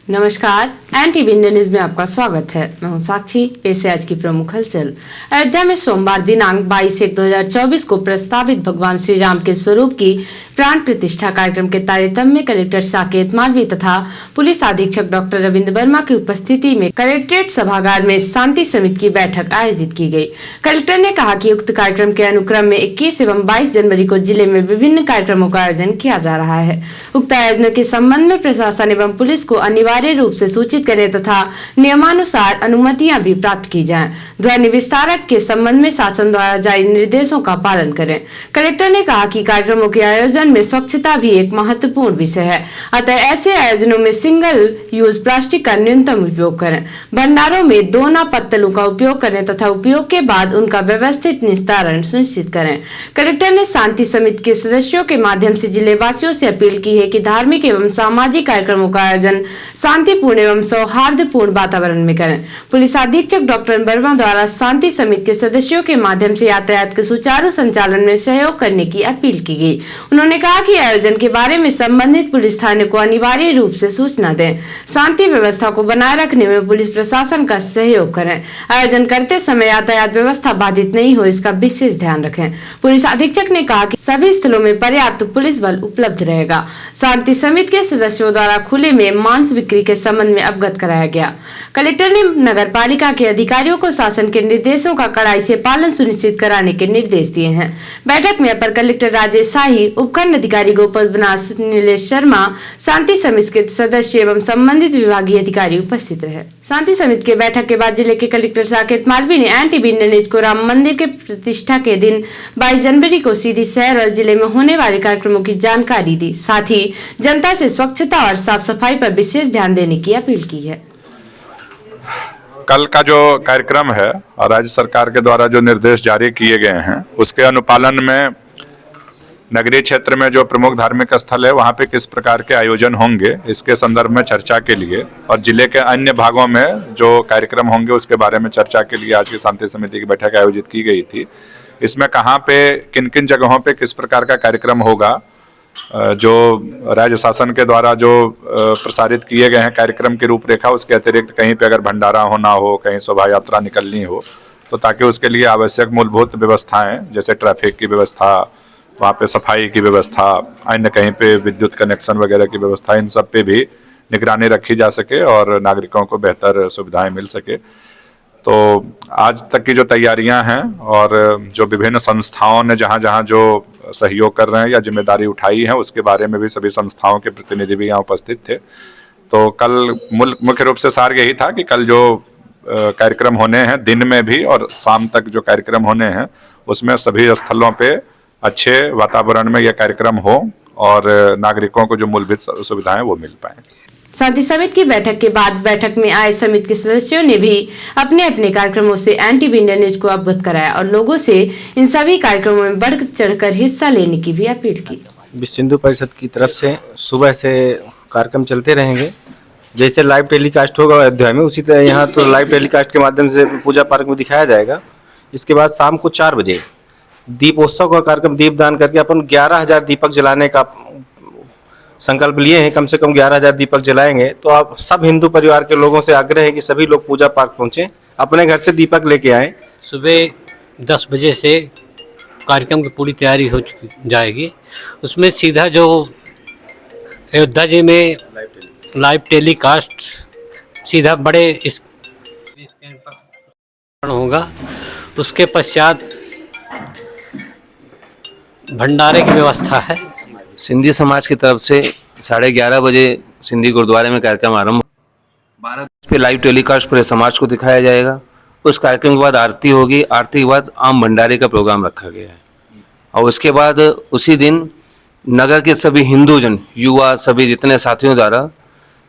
नमस्कार, NTV India news में आपका स्वागत है। मैं हूं साक्षी। पेश है आज की प्रमुख हलचल। अयोध्या में सोमवार दिनांक 22/1/2024 को प्रस्तावित भगवान श्री राम के स्वरूप की प्राण प्रतिष्ठा कार्यक्रम के तारतम्य में कलेक्टर साकेत मालवी तथा पुलिस अधीक्षक डॉक्टर रविंद्र वर्मा की उपस्थिति में कलेक्ट्रेट सभागार में शांति समिति की बैठक आयोजित की गई। कलेक्टर ने कहा कि उक्त कार्यक्रम के अनुक्रम में 21 एवं 22 जनवरी को जिले में विभिन्न कार्यक्रमों का आयोजन किया जा रहा है। उक्त आयोजनों के संबंध में प्रशासन एवं पुलिस को अनिवार्य रूप से सूचित करें तथा नियमानुसार अनुमतियां भी प्राप्त की जाएं। ध्वनि विस्तारक के संबंध में शासन द्वारा जारी निर्देशों का पालन करें। कलेक्टर ने कहा कि कार्यक्रमों के आयोजन में स्वच्छता भी एक महत्वपूर्ण विषय है, अतः ऐसे आयोजनों में सिंगल यूज प्लास्टिक का न्यूनतम उपयोग करें। भंडारों में दोना पत्तलों का उपयोग करें तथा उपयोग के बाद उनका व्यवस्थित निस्तारण सुनिश्चित करें। कलेक्टर ने शांति समिति के सदस्यों के माध्यम से जिले वासियों से अपील की है कि धार्मिक एवं सामाजिक कार्यक्रमों का आयोजन शांतिपूर्ण एवं सौहार्दपूर्ण वातावरण में करें। पुलिस अधीक्षक डॉक्टर वर्मा द्वारा शांति समिति के सदस्यों के माध्यम से यातायात के सुचारू संचालन में सहयोग करने की अपील की गई। उन्होंने कहा कि आयोजन के बारे में संबंधित पुलिस थाने को अनिवार्य रूप से सूचना दें। शांति व्यवस्था को बनाए रखने में पुलिस प्रशासन का सहयोग करें। आयोजन करते समय यातायात व्यवस्था बाधित नहीं हो, इसका विशेष ध्यान रखें। पुलिस अधीक्षक ने कहा कि सभी स्थलों में पर्याप्त पुलिस बल उपलब्ध रहेगा। शांति समिति के सदस्यों द्वारा खुले में मांस बिक्री के संबंध में अवगत कराया गया। कलेक्टर ने नगर पालिका के अधिकारियों को शासन के निर्देशों का कड़ाई से पालन सुनिश्चित कराने के निर्देश दिए हैं। बैठक में अपर कलेक्टर राजेश शाही, उपखंड अधिकारी गोपाल बनास, नीलेश शर्मा, शांति समिति के सदस्य एवं संबंधित विभागीय अधिकारी उपस्थित रहे। शांति समिति के बैठक के बाद जिले के कलेक्टर साकेत मालवी ने NTV इंडिया न्यूज को राम मंदिर के प्रतिष्ठा के दिन 22 जनवरी को सीधी शहर और जिले में होने वाले कार्यक्रमों की जानकारी दी। साथ ही जनता से स्वच्छता और साफ सफाई पर विशेष ध्यान देने की अपील की है। कल का जो कार्यक्रम है और राज्य सरकार के द्वारा जो निर्देश जारी किए गए हैं उसके अनुपालन में नगरीय क्षेत्र में जो प्रमुख धार्मिक स्थल है वहाँ पे किस प्रकार के आयोजन होंगे इसके संदर्भ में चर्चा के लिए और जिले के अन्य भागों में जो कार्यक्रम होंगे उसके बारे में चर्चा के लिए आज की शांति समिति की बैठक आयोजित की गई थी। इसमें कहाँ पे किन किन जगहों पे किस प्रकार का कार्यक्रम होगा, जो राज्य शासन के द्वारा जो प्रसारित किए गए हैं कार्यक्रम की रूपरेखा, उसके अतिरिक्त कहीं पे अगर भंडारा होना हो, कहीं शोभा यात्रा निकलनी हो, तो ताकि उसके लिए आवश्यक मूलभूत व्यवस्थाएं जैसे ट्रैफिक की व्यवस्था, वहाँ पे सफाई की व्यवस्था, अन्य कहीं पे विद्युत कनेक्शन वगैरह की व्यवस्था, इन सब पे भी निगरानी रखी जा सके और नागरिकों को बेहतर सुविधाएं मिल सके। तो आज तक की जो तैयारियां हैं और जो विभिन्न संस्थाओं ने जहाँ जहाँ जो सहयोग कर रहे हैं या जिम्मेदारी उठाई है उसके बारे में भी सभी संस्थाओं के प्रतिनिधि भी यहाँ उपस्थित थे। तो कल मुख्य रूप से सार यही था कि कल जो कार्यक्रम होने हैं दिन में भी और शाम तक जो कार्यक्रम होने हैं उसमें सभी स्थलों पे अच्छे वातावरण में यह कार्यक्रम हो और नागरिकों को जो मूलभूत सुविधाएं वो मिल पाए। शांति समिति की बैठक के बाद बैठक में आए समिति के सदस्यों ने भी अपने अपने कार्यक्रमों से NTV इंडिया न्यूज को अवगत कराया और लोगों से इन सभी कार्यक्रमों में बढ़ चढ़कर हिस्सा लेने की भी अपील की। विश्व हिंदू परिषद की तरफ से सुबह से कार्यक्रम चलते रहेंगे। जैसे लाइव टेलीकास्ट होगा अयोध्या में, उसी तरह यहाँ तो लाइव टेलीकास्ट के माध्यम से पूजा पार्क में दिखाया जाएगा। इसके बाद शाम को 4 बजे दीपोत्सव का कार्यक्रम, दीपदान करके अपन 11,000 दीपक जलाने का संकल्प लिए हैं। कम से कम 11,000 दीपक जलाएंगे। तो आप सब हिंदू परिवार के लोगों से आग्रह है कि सभी लोग पूजा पार्क पहुंचे, अपने घर से दीपक लेके आए। सुबह 10 बजे से कार्यक्रम की पूरी तैयारी हो जाएगी। उसमें सीधा जो अयोध्या जी में लाइव टेलीकास्ट सीधा बड़े स्क्रीन पर होगा। उसके पश्चात भंडारे की व्यवस्था है। सिंधी समाज की तरफ से 11:30 बजे सिंधी गुरुद्वारे में कार्यक्रम आरंभ, 12 पे लाइव टेलीकास्ट पूरे समाज को दिखाया जाएगा। उस कार्यक्रम के बाद आरती होगी। आरती के बाद आम भंडारे का प्रोग्राम रखा गया है और उसके बाद उसी दिन नगर के सभी हिंदूजन, युवा, सभी जितने साथियों द्वारा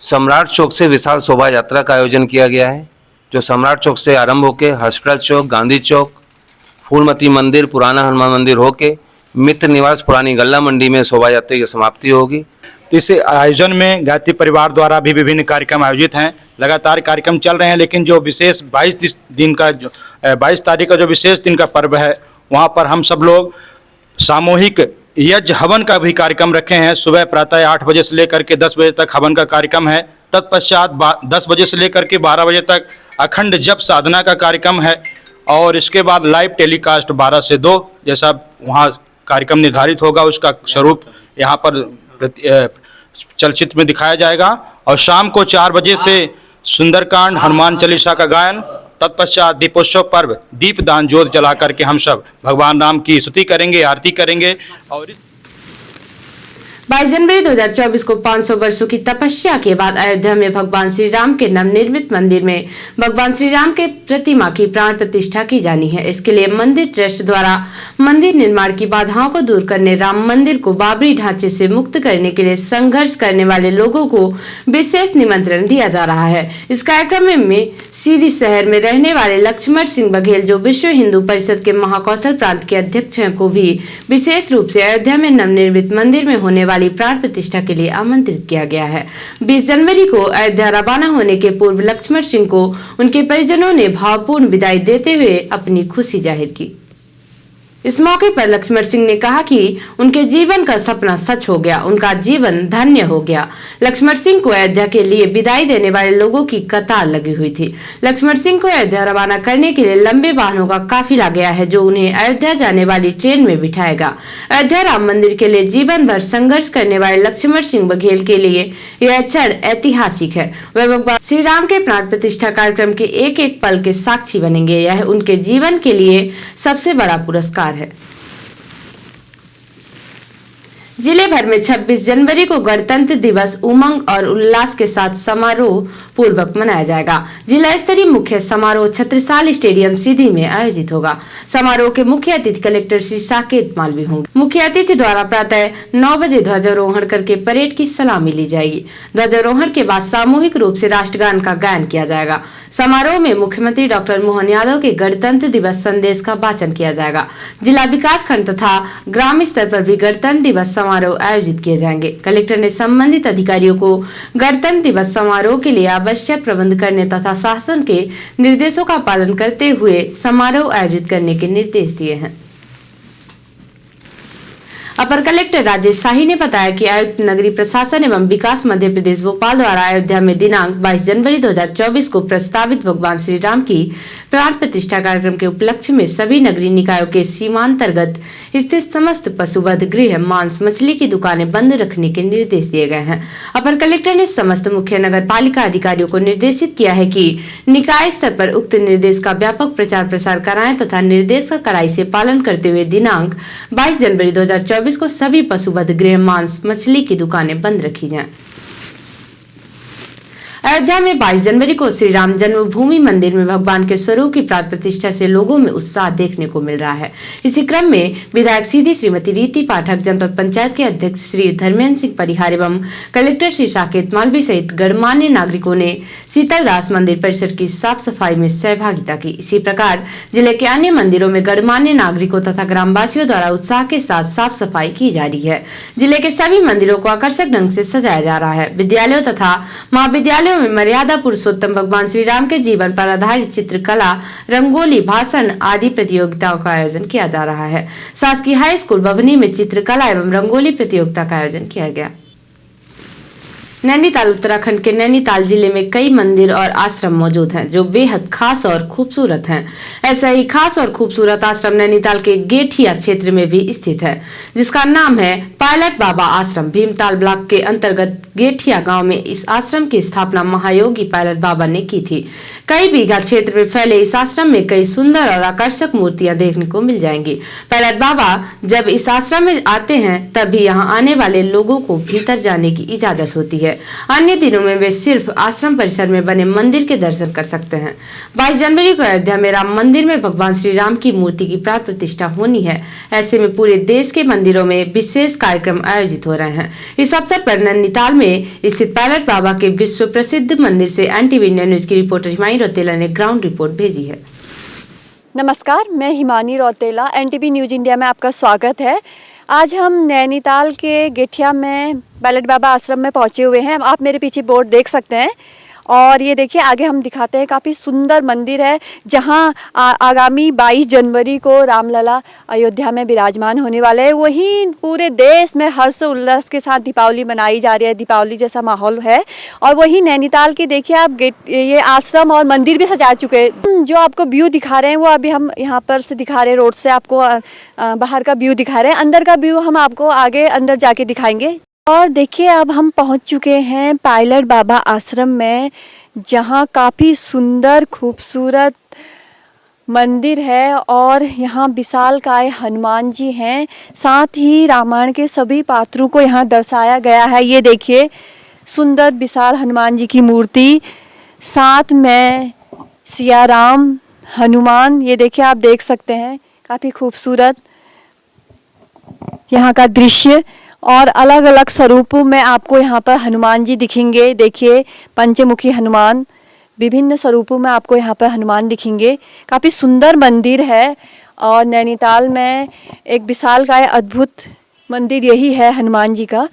सम्राट चौक से विशाल शोभा यात्रा का आयोजन किया गया है, जो सम्राट चौक से आरंभ होकर हॉस्पिटल चौक, गांधी चौक, फूलमती मंदिर, पुराना हनुमान मंदिर होके मित्र निवास पुरानी गल्ला मंडी में शोभा यात्रा की समाप्ति होगी। इस आयोजन में गायत्री परिवार द्वारा भी विभिन्न कार्यक्रम आयोजित हैं। लगातार कार्यक्रम चल रहे हैं, लेकिन जो विशेष 22 तारीख का जो विशेष दिन का पर्व है, वहाँ पर हम सब लोग सामूहिक यज्ञ हवन का भी कार्यक्रम रखे हैं। सुबह प्रातः 8 बजे से लेकर के 10 बजे तक हवन का कार्यक्रम है। तत्पश्चात 10 बजे से लेकर के 12 बजे तक अखंड जप साधना का कार्यक्रम है और इसके बाद लाइव टेलीकास्ट 12 से 2 जैसा वहाँ कार्यक्रम निर्धारित होगा उसका स्वरूप यहाँ पर चलचित्र में दिखाया जाएगा। और शाम को 4 बजे से सुंदरकांड हनुमान चालीसा का गायन, तत्पश्चात दीपोत्सव पर्व दीपदान ज्योत जला करके हम सब भगवान राम की स्तुति करेंगे, आरती करेंगे। और 22 जनवरी 2024 को 500 वर्षों की तपस्या के बाद अयोध्या में भगवान श्री राम के नवनिर्मित मंदिर में भगवान श्री राम के प्रतिमा की प्राण प्रतिष्ठा की जानी है। इसके लिए मंदिर ट्रस्ट द्वारा मंदिर निर्माण की बाधाओं को दूर करने, राम मंदिर को बाबरी ढांचे से मुक्त करने के लिए संघर्ष करने वाले लोगों को विशेष निमंत्रण दिया जा रहा है। इस कार्यक्रम में सीधी शहर में रहने वाले लक्ष्मण सिंह बघेल, जो विश्व हिंदू परिषद के महाकौशल प्रांत के अध्यक्ष हैं, को भी विशेष रूप से अयोध्या में नवनिर्मित मंदिर में होने वाली प्राण प्रतिष्ठा के लिए आमंत्रित किया गया है। 20 जनवरी को अयोध्या रवाना होने के पूर्व लक्ष्मण सिंह को उनके परिजनों ने भावपूर्ण विदाई देते हुए अपनी खुशी जाहिर की। इस मौके पर लक्ष्मण सिंह ने कहा कि उनके जीवन का सपना सच हो गया, उनका जीवन धन्य हो गया। लक्ष्मण सिंह को अयोध्या के लिए विदाई देने वाले लोगों की कतार लगी हुई थी। लक्ष्मण सिंह को अयोध्या रवाना करने के लिए लंबे वाहनों का काफिला गया है, जो उन्हें अयोध्या जाने वाली ट्रेन में बिठाएगा। अयोध्या राम मंदिर के लिए जीवन भर संघर्ष करने वाले लक्ष्मण सिंह बघेल के लिए यह क्षण ऐतिहासिक है। वह भगवान श्री राम के प्राण प्रतिष्ठा कार्यक्रम के एक एक पल के साक्षी बनेंगे। यह उनके जीवन के लिए सबसे बड़ा पुरस्कार है। जिले भर में 26 जनवरी को गणतंत्र दिवस उमंग और उल्लास के साथ समारोह पूर्वक मनाया जाएगा। जिला स्तरीय मुख्य समारोह छत्रसाल स्टेडियम सीधी में आयोजित होगा। समारोह के मुख्य अतिथि कलेक्टर श्री साकेत मालवी होंगे। मुख्य अतिथि द्वारा प्रातः 9 बजे ध्वजारोहण करके परेड की सलामी ली जाएगी। ध्वजारोहण के बाद सामूहिक रूप से राष्ट्रगान का गायन किया जाएगा। समारोह में मुख्यमंत्री डॉक्टर मोहन यादव के गणतंत्र दिवस संदेश का वाचन किया जाएगा। जिला विकास खंड तथा ग्राम स्तर पर भी गणतंत्र दिवस समारोह आयोजित किए जाएंगे। कलेक्टर ने संबंधित अधिकारियों को गणतंत्र दिवस समारोह के लिए आवश्यक प्रबंध करने तथा शासन के निर्देशों का पालन करते हुए समारोह आयोजित करने के निर्देश दिए हैं। अपर कलेक्टर राजेश शाही ने बताया कि आयुक्त नगरीय प्रशासन एवं विकास मध्य प्रदेश भोपाल द्वारा अयोध्या में दिनांक 22 जनवरी 2024 को प्रस्तावित भगवान श्री राम की प्राण प्रतिष्ठा कार्यक्रम के उपलक्ष्य में सभी नगरीय निकायों के सीमांतर्गत स्थित समस्त पशुवध गृह, मांस, मछली की दुकानें बंद रखने के निर्देश दिए गए हैं। अपर कलेक्टर ने समस्त मुख्य नगर पालिका अधिकारियों को निर्देशित किया है कि निकाय स्तर पर उक्त निर्देश का व्यापक प्रचार प्रसार कराएं तथा निर्देश का कड़ाई से पालन करते हुए दिनांक 22 जनवरी 2024 को सभी पशुवध गृह, मांस, मछली की दुकानें बंद रखी जाएं। अयोध्या में 22 जनवरी को श्री राम जन्मभूमि मंदिर में भगवान के स्वरूप की प्राण प्रतिष्ठा से लोगों में उत्साह देखने को मिल रहा है। इसी क्रम में विधायक सीधी श्रीमती रीति पाठक, जनपद पंचायत के अध्यक्ष श्री धर्मेंद्र सिंह परिहार एवं कलेक्टर श्री साकेत मालवी सहित गणमान्य नागरिकों ने शीतलदास मंदिर परिसर की साफ सफाई में सहभागिता की। इसी प्रकार जिले के अन्य मंदिरों में गणमान्य नागरिकों तथा ग्रामवासियों द्वारा उत्साह के साथ साफ सफाई की जा रही है। जिले के सभी मंदिरों को आकर्षक ढंग से सजाया जा रहा है। विद्यालयों तथा महाविद्यालयों में मर्यादा पुरुषोत्तम भगवान श्री राम के जीवन पर आधारित चित्रकला, रंगोली, भाषण आदि प्रतियोगिताओं का आयोजन किया जा रहा है। शासकीय हाई स्कूल बभनी में चित्रकला एवं रंगोली प्रतियोगिता का आयोजन किया गया। नैनीताल उत्तराखंड के नैनीताल जिले में कई मंदिर और आश्रम मौजूद हैं जो बेहद खास और खूबसूरत हैं। ऐसा ही खास और खूबसूरत आश्रम नैनीताल के गेठिया क्षेत्र में भी स्थित है, जिसका नाम है पायलट बाबा आश्रम। भीमताल ब्लॉक के अंतर्गत गेठिया गांव में इस आश्रम की स्थापना महायोगी पायलट बाबा ने की थी। कई बीघा क्षेत्र में फैले इस आश्रम में कई सुंदर और आकर्षक मूर्तियां देखने को मिल जाएंगी। पायलट बाबा जब इस आश्रम में आते हैं तभी यहाँ आने वाले लोगों को भीतर जाने की इजाजत होती है। अन्य दिनों में वे सिर्फ आश्रम परिसर में बने मंदिर के दर्शन कर सकते हैं। 22 जनवरी को अयोध्या में राम मंदिर में भगवान श्री राम की मूर्ति की प्राण प्रतिष्ठा होनी है। ऐसे में पूरे देश के मंदिरों में विशेष कार्यक्रम आयोजित हो रहे हैं। इस अवसर पर नैनीताल में स्थित पायलट बाबा के विश्व प्रसिद्ध मंदिर से NTV इंडिया न्यूज की रिपोर्टर हिमानी रौतेला ने ग्राउंड रिपोर्ट भेजी है। नमस्कार, मैं Himani Rautela, NTV news India में आपका स्वागत है। आज हम नैनीताल के गेठिया में पायलट बाबा आश्रम में पहुंचे हुए हैं। आप मेरे पीछे बोर्ड देख सकते हैं और ये देखिए आगे हम दिखाते हैं, काफ़ी सुंदर मंदिर है जहाँ आगामी 22 जनवरी को रामलला अयोध्या में विराजमान होने वाले हैं। वहीं पूरे देश में हर्ष उल्लास के साथ दीपावली मनाई जा रही है, दीपावली जैसा माहौल है। और वहीं नैनीताल के देखिए आप गेट, ये आश्रम और मंदिर भी सजा चुके हैं। जो आपको व्यू दिखा रहे हैं वो अभी हम यहाँ पर से दिखा रहे हैं, रोड से आपको बाहर का व्यू दिखा रहे हैं। अंदर का व्यू हम आपको आगे अंदर जाके दिखाएंगे। और देखिए अब हम पहुंच चुके हैं पायलट बाबा आश्रम में, जहां काफ़ी सुंदर खूबसूरत मंदिर है और यहां विशालकाय हनुमान जी हैं। साथ ही रामायण के सभी पात्रों को यहां दर्शाया गया है। ये देखिए सुंदर विशाल हनुमान जी की मूर्ति, साथ में सिया राम, हनुमान, ये देखिए आप देख सकते हैं काफ़ी खूबसूरत यहाँ का दृश्य। और अलग अलग स्वरूपों में आपको यहाँ पर हनुमान जी दिखेंगे। देखिए पंचमुखी हनुमान, विभिन्न स्वरूपों में आपको यहाँ पर हनुमान दिखेंगे। काफ़ी सुंदर मंदिर है और नैनीताल में एक विशालकाय अद्भुत मंदिर यही है हनुमान जी का।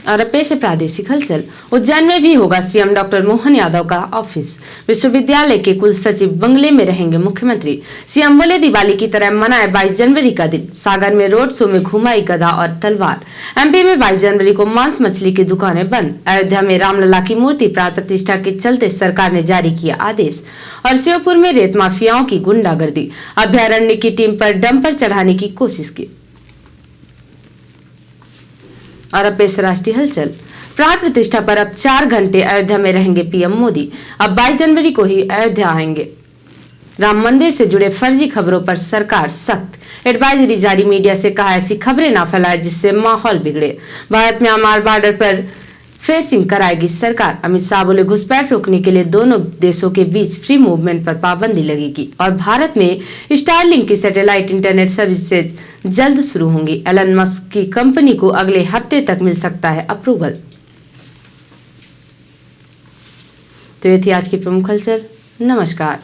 और अब पेश है प्रादेशिक हलचल। उज्जैन में भी होगा सीएम डॉक्टर मोहन यादव का ऑफिस। विश्वविद्यालय के कुल सचिव बंगले में रहेंगे मुख्यमंत्री। सीएम बोले दिवाली की तरह मनाए 22 जनवरी का दिन। सागर में रोड शो में घुमाई गदा और तलवार। एमपी में 22 जनवरी को मांस मछली की दुकानें बंद। अयोध्या में रामलला की मूर्ति प्राण प्रतिष्ठा के चलते सरकार ने जारी किया आदेश। और श्योपुर में रेत माफियाओं की गुंडागर्दी। अभ्यारण्य की टीम पर डंपर चढ़ाने की कोशिश की। और अब पेश राष्ट्रीय हलचल। प्राण प्रतिष्ठा पर अब 4 घंटे अयोध्या में रहेंगे पीएम मोदी। अब 22 जनवरी को ही अयोध्या आएंगे। राम मंदिर से जुड़े फर्जी खबरों पर सरकार सख्त। एडवाइजरी जारी, मीडिया से कहा ऐसी खबरें ना फैलाए जिससे माहौल बिगड़े। भारत म्यांमार बॉर्डर पर फेंसिंग कराएगी सरकार। अमित शाह बोले घुसपैठ रोकने के लिए दोनों देशों के बीच फ्री मूवमेंट पर पाबंदी लगेगी। और भारत में स्टारलिंक की सैटेलाइट इंटरनेट सर्विसेज जल्द शुरू होंगी। एलन मस्क की कंपनी को अगले हफ्ते तक मिल सकता है अप्रूवल। तो ये थी आज की प्रमुख हलचल। नमस्कार।